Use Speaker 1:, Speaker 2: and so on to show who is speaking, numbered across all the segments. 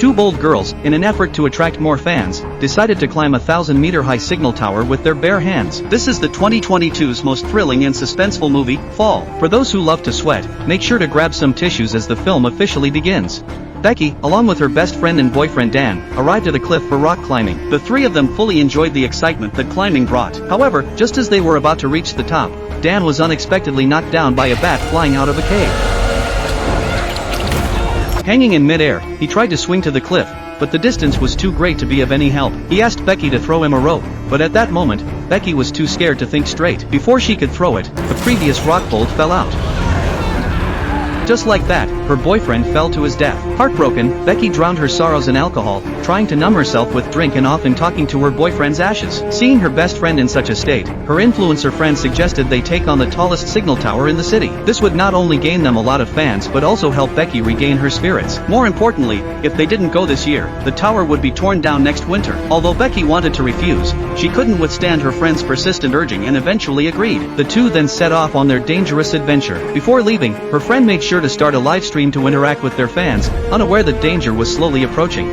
Speaker 1: two bold girls, in an effort to attract more fans, decided to climb a 1,000-meter-high signal tower with their bare hands. This is the 2022's most thrilling and suspenseful movie, Fall. For those who love to sweat, make sure to grab some tissues as the film officially begins. Becky, along with her best friend and boyfriend Dan, arrived at a cliff for rock climbing. The three of them fully enjoyed the excitement that climbing brought. However, just as they were about to reach the top, Dan was unexpectedly knocked down by a bat flying out of a cave. Hanging in midair, he tried to swing to the cliff, but the distance was too great to be of any help. He asked Becky to throw him a rope, but at that moment, Becky was too scared to think straight. Before she could throw it, the previous rock bolt fell out. Just like that, her boyfriend fell to his death. Heartbroken, Becky drowned her sorrows in alcohol, trying to numb herself with drink and often talking to her boyfriend's ashes. Seeing her best friend in such a state, her influencer friend suggested they take on the tallest signal tower in the city. This would not only gain them a lot of fans but also help Becky regain her spirits. More importantly, if they didn't go this year, the tower would be torn down next winter. Although Becky wanted to refuse, she couldn't withstand her friend's persistent urging and eventually agreed. The two then set off on their dangerous adventure. Before leaving, her friend made sure to start a live stream to interact with their fans, unaware that danger was slowly approaching.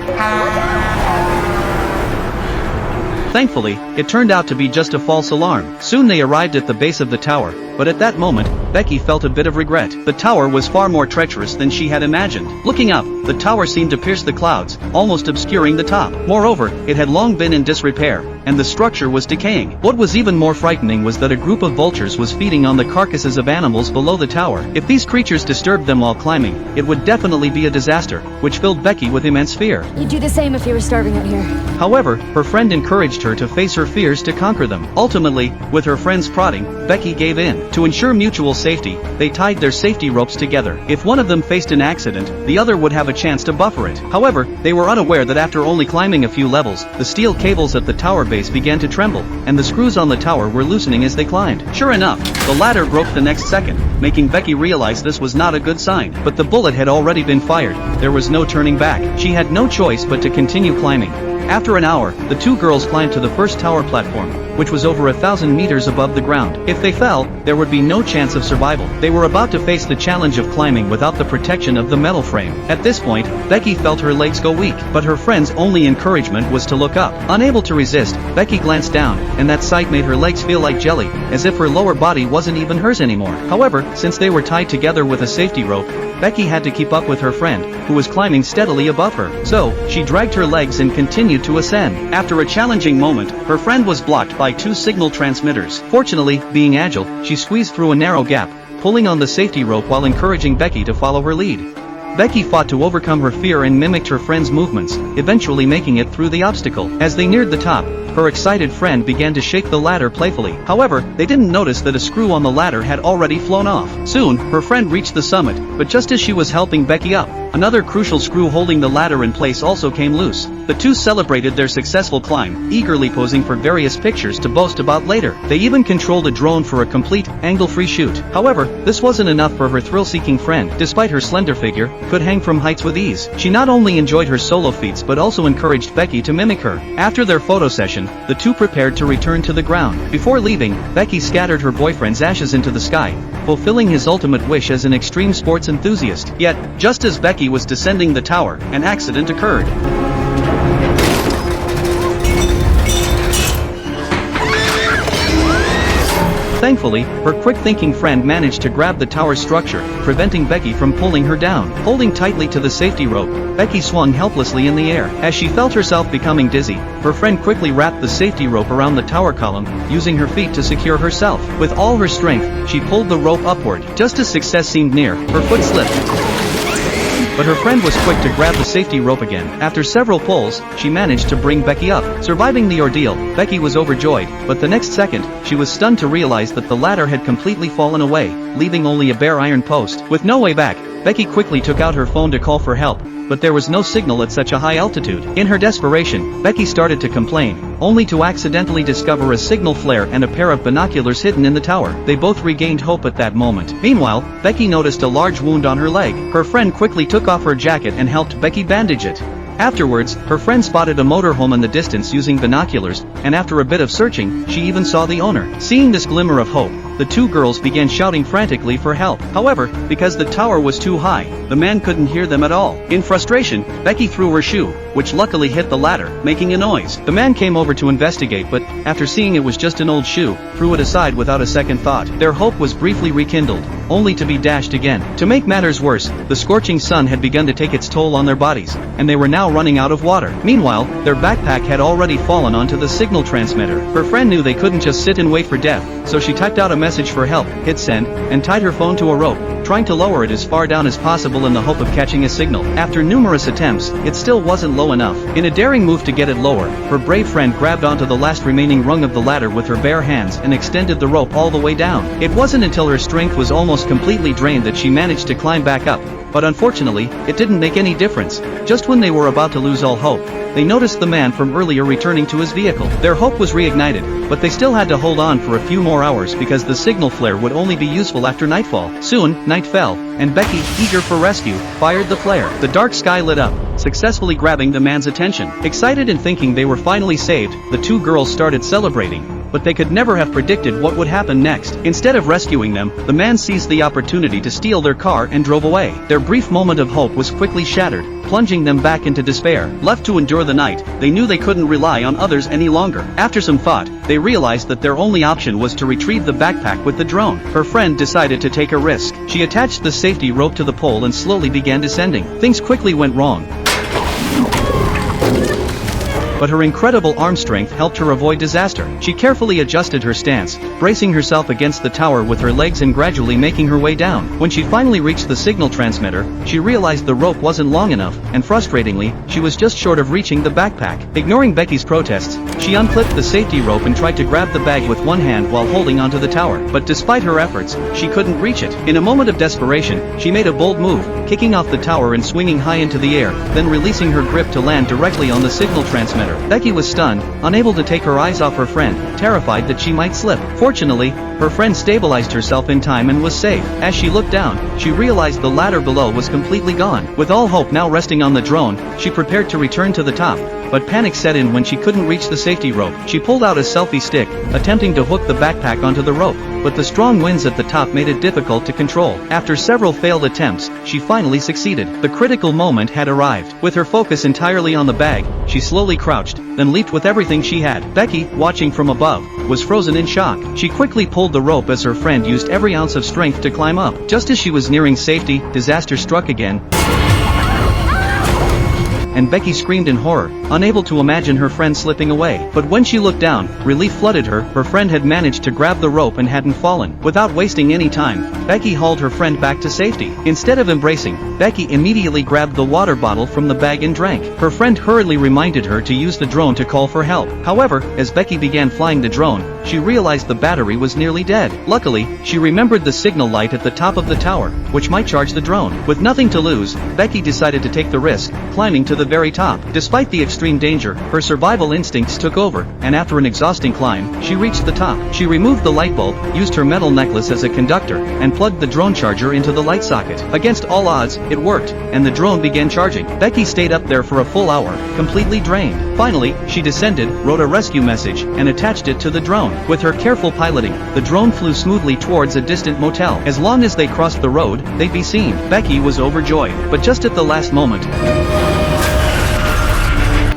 Speaker 1: Thankfully, it turned out to be just a false alarm. Soon they arrived at the base of the tower, but at that moment, Becky felt a bit of regret. The tower was far more treacherous than she had imagined. Looking up, the tower seemed to pierce the clouds, almost obscuring the top. Moreover, it had long been in disrepair, and the structure was decaying. What was even more frightening was that a group of vultures was feeding on the carcasses of animals below the tower. If these creatures disturbed them while climbing, it would definitely be a disaster, which filled Becky with immense fear.
Speaker 2: You'd do the same if you were starving out here.
Speaker 1: However, her friend encouraged her to face her fears to conquer them. Ultimately, with her friend's prodding, Becky gave in. To ensure mutual safety, they tied their safety ropes together. If one of them faced an accident, the other would have a chance to buffer it. However, they were unaware that after only climbing a few levels, the steel cables at the tower base began to tremble, and the screws on the tower were loosening as they climbed. Sure enough, the ladder broke the next second, making Becky realize this was not a good sign. But the bullet had already been fired. There was no turning back. She had no choice but to continue climbing. After an hour, the two girls climbed to the first tower platform, which was over 1,000 meters above the ground. If they fell, there would be no chance of survival. They were about to face the challenge of climbing without the protection of the metal frame. At this point, Becky felt her legs go weak, but her friend's only encouragement was to look up. Unable to resist, Becky glanced down, and that sight made her legs feel like jelly, as if her lower body wasn't even hers anymore. However, since they were tied together with a safety rope, Becky had to keep up with her friend, who was climbing steadily above her. So, she dragged her legs and continued to ascend. After a challenging moment, her friend was blocked by two signal transmitters. Fortunately, being agile, she squeezed through a narrow gap, pulling on the safety rope while encouraging Becky to follow her lead. Becky fought to overcome her fear and mimicked her friend's movements, eventually making it through the obstacle. As they neared the top, her excited friend began to shake the ladder playfully. However, they didn't notice that a screw on the ladder had already flown off. Soon, her friend reached the summit, but just as she was helping Becky up, another crucial screw holding the ladder in place also came loose. The two celebrated their successful climb, eagerly posing for various pictures to boast about later. They even controlled a drone for a complete, angle-free shoot. However, this wasn't enough for her thrill-seeking friend. Despite her slender figure, could hang from heights with ease. She not only enjoyed her solo feats but also encouraged Becky to mimic her. After their photo session, the two prepared to return to the ground. Before leaving, Becky scattered her boyfriend's ashes into the sky, fulfilling his ultimate wish as an extreme sports enthusiast. Yet, just as Becky was descending the tower, an accident occurred. Thankfully, her quick-thinking friend managed to grab the tower's structure, preventing Becky from pulling her down. Holding tightly to the safety rope, Becky swung helplessly in the air. As she felt herself becoming dizzy, her friend quickly wrapped the safety rope around the tower column, using her feet to secure herself. With all her strength, she pulled the rope upward. Just as success seemed near, her foot slipped. But her friend was quick to grab the safety rope again. After several pulls, she managed to bring Becky up. Surviving the ordeal, Becky was overjoyed, but the next second, she was stunned to realize that the ladder had completely fallen away, leaving only a bare iron post. With no way back, Becky quickly took out her phone to call for help, but there was no signal at such a high altitude. In her desperation, Becky started to complain, only to accidentally discover a signal flare and a pair of binoculars hidden in the tower. They both regained hope at that moment. Meanwhile, Becky noticed a large wound on her leg. Her friend quickly took off her jacket and helped Becky bandage it. Afterwards, her friend spotted a motorhome in the distance using binoculars, and after a bit of searching, she even saw the owner. Seeing this glimmer of hope, the two girls began shouting frantically for help. However, because the tower was too high, the man couldn't hear them at all. In frustration, Becky threw her shoe, which luckily hit the ladder, making a noise. The man came over to investigate, but, after seeing it was just an old shoe, threw it aside without a second thought. Their hope was briefly rekindled, only to be dashed again. To make matters worse, the scorching sun had begun to take its toll on their bodies, and they were now running out of water. Meanwhile, their backpack had already fallen onto the signal transmitter. Her friend knew they couldn't just sit and wait for death, so she typed out a message for help, hit send, and tied her phone to a rope, trying to lower it as far down as possible in the hope of catching a signal. After numerous attempts, it still wasn't low enough. In a daring move to get it lower, her brave friend grabbed onto the last remaining rung of the ladder with her bare hands and extended the rope all the way down. It wasn't until her strength was almost completely drained that she managed to climb back up, but unfortunately, it didn't make any difference. Just when they were about to lose all hope, they noticed the man from earlier returning to his vehicle. Their hope was reignited, but they still had to hold on for a few more hours because the signal flare would only be useful after nightfall. Soon, night fell, and Becky, eager for rescue, fired the flare. The dark sky lit up, successfully grabbing the man's attention. Excited and thinking they were finally saved, the two girls started celebrating. But they could never have predicted what would happen next. Instead of rescuing them, the man seized the opportunity to steal their car and drove away. Their brief moment of hope was quickly shattered, plunging them back into despair. Left to endure the night, they knew they couldn't rely on others any longer. After some thought, they realized that their only option was to retrieve the backpack with the drone. Her friend decided to take a risk. She attached the safety rope to the pole and slowly began descending. Things quickly went wrong, but her incredible arm strength helped her avoid disaster. She carefully adjusted her stance, bracing herself against the tower with her legs and gradually making her way down. When she finally reached the signal transmitter, she realized the rope wasn't long enough, and frustratingly, she was just short of reaching the backpack. Ignoring Becky's protests, she unclipped the safety rope and tried to grab the bag with one hand while holding onto the tower. But despite her efforts, she couldn't reach it. In a moment of desperation, she made a bold move, kicking off the tower and swinging high into the air, then releasing her grip to land directly on the signal transmitter. Becky was stunned, unable to take her eyes off her friend, terrified that she might slip. Fortunately, her friend stabilized herself in time and was safe. As she looked down, she realized the ladder below was completely gone. With all hope now resting on the drone, she prepared to return to the top, but panic set in when she couldn't reach the safety rope. She pulled out a selfie stick, attempting to hook the backpack onto the rope, but the strong winds at the top made it difficult to control. After several failed attempts, she finally succeeded. The critical moment had arrived. With her focus entirely on the bag, she slowly crouched, then leaped with everything she had. Becky, watching from above, was frozen in shock. She quickly pulled the rope as her friend used every ounce of strength to climb up. Just as she was nearing safety, disaster struck again, and Becky screamed in horror, unable to imagine her friend slipping away. But when she looked down, relief flooded her. Her friend had managed to grab the rope and hadn't fallen. Without wasting any time, Becky hauled her friend back to safety. Instead of embracing, Becky immediately grabbed the water bottle from the bag and drank. Her friend hurriedly reminded her to use the drone to call for help. However, as Becky began flying the drone, she realized the battery was nearly dead. Luckily, she remembered the signal light at the top of the tower, which might charge the drone. With nothing to lose, Becky decided to take the risk, climbing to the very top. Despite the extreme danger, her survival instincts took over, and after an exhausting climb, she reached the top. She removed the light bulb, used her metal necklace as a conductor, and plugged the drone charger into the light socket. Against all odds, it worked, and the drone began charging. Becky stayed up there for a full hour, completely drained. Finally, she descended, wrote a rescue message, and attached it to the drone. With her careful piloting, the drone flew smoothly towards a distant motel. As long as they crossed the road, they'd be seen. Becky was overjoyed, but just at the last moment,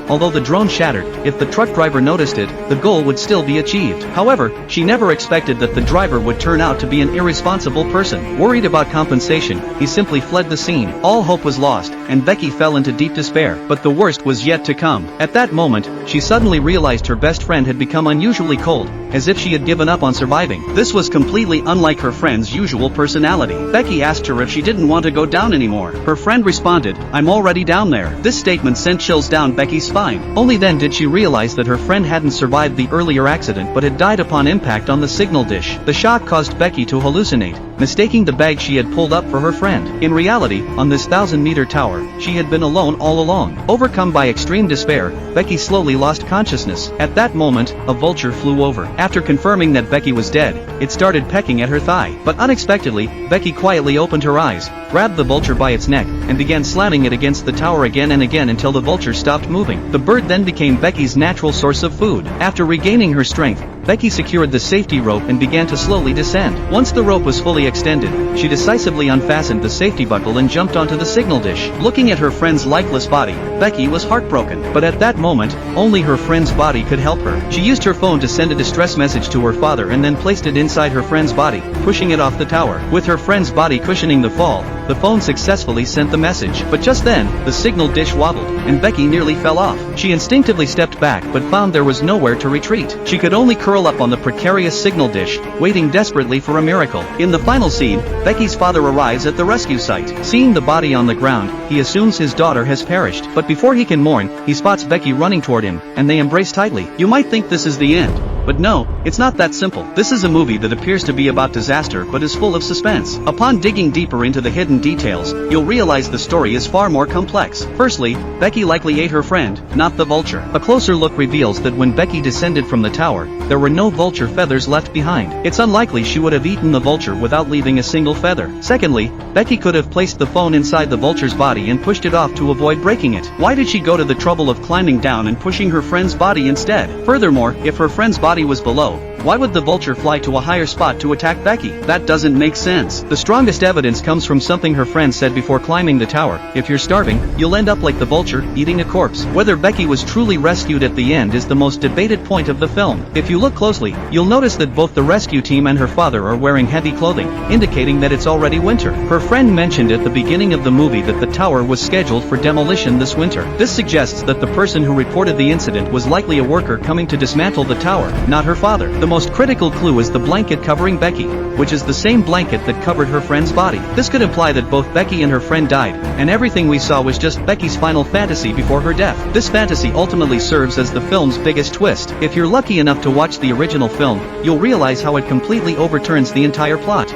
Speaker 1: although the drone shattered, if the truck driver noticed it, the goal would still be achieved. However, she never expected that the driver would turn out to be an irresponsible person. Worried about compensation, he simply fled the scene. All hope was lost, and Becky fell into deep despair. But the worst was yet to come. At that moment, she suddenly realized her best friend had become unusually cold, as if she had given up on surviving. This was completely unlike her friend's usual personality. Becky asked her if she didn't want to go down anymore. Her friend responded, "I'm already down there." This statement sent chills down Becky's spine. Only then did she realize that her friend hadn't survived the earlier accident but had died upon impact on the signal dish. The shock caused Becky to hallucinate, mistaking the bag she had pulled up for her friend. In reality, on this 1,000-meter tower, she had been alone all along. Overcome by extreme despair, Becky slowly lost consciousness. At that moment, a vulture flew over. After confirming that Becky was dead, it started pecking at her thigh. But unexpectedly, Becky quietly opened her eyes, grabbed the vulture by its neck, and began slamming it against the tower again and again until the vulture stopped moving. The bird then became Becky's natural source of food. After regaining her strength, Becky secured the safety rope and began to slowly descend. Once the rope was fully extended, she decisively unfastened the safety buckle and jumped onto the signal dish. Looking at her friend's lifeless body, Becky was heartbroken. But at that moment, only her friend's body could help her. She used her phone to send a distress message to her father and then placed it inside her friend's body, pushing it off the tower. With her friend's body cushioning the fall, the phone successfully sent the message. But just then, the signal dish wobbled, and Becky nearly fell off. She instinctively stepped back but found there was nowhere to retreat. She could only curl up on the precarious signal dish, waiting desperately for a miracle. In the final scene, Becky's father arrives at the rescue site. Seeing the body on the ground, he assumes his daughter has perished. But before he can mourn, he spots Becky running toward him, and they embrace tightly. You might think this is the end. But no, it's not that simple. This is a movie that appears to be about disaster but is full of suspense. Upon digging deeper into the hidden details, you'll realize the story is far more complex. Firstly, Becky likely ate her friend, not the vulture. A closer look reveals that when Becky descended from the tower, there were no vulture feathers left behind. It's unlikely she would have eaten the vulture without leaving a single feather. Secondly, Becky could have placed the phone inside the vulture's body and pushed it off to avoid breaking it. Why did she go to the trouble of climbing down and pushing her friend's body instead? Furthermore, if her friend's body was below, why would the vulture fly to a higher spot to attack Becky? That doesn't make sense. The strongest evidence comes from something her friend said before climbing the tower. If you're starving, you'll end up like the vulture, eating a corpse. Whether Becky was truly rescued at the end is the most debated point of the film. If you look closely, you'll notice that both the rescue team and her father are wearing heavy clothing, indicating that it's already winter. Her friend mentioned at the beginning of the movie that the tower was scheduled for demolition this winter. This suggests that the person who reported the incident was likely a worker coming to dismantle the tower, not her father. The most critical clue is the blanket covering Becky, which is the same blanket that covered her friend's body. This could imply that both Becky and her friend died, and everything we saw was just Becky's final fantasy before her death. This fantasy ultimately serves as the film's biggest twist. If you're lucky enough to watch the original film, you'll realize how it completely overturns the entire plot.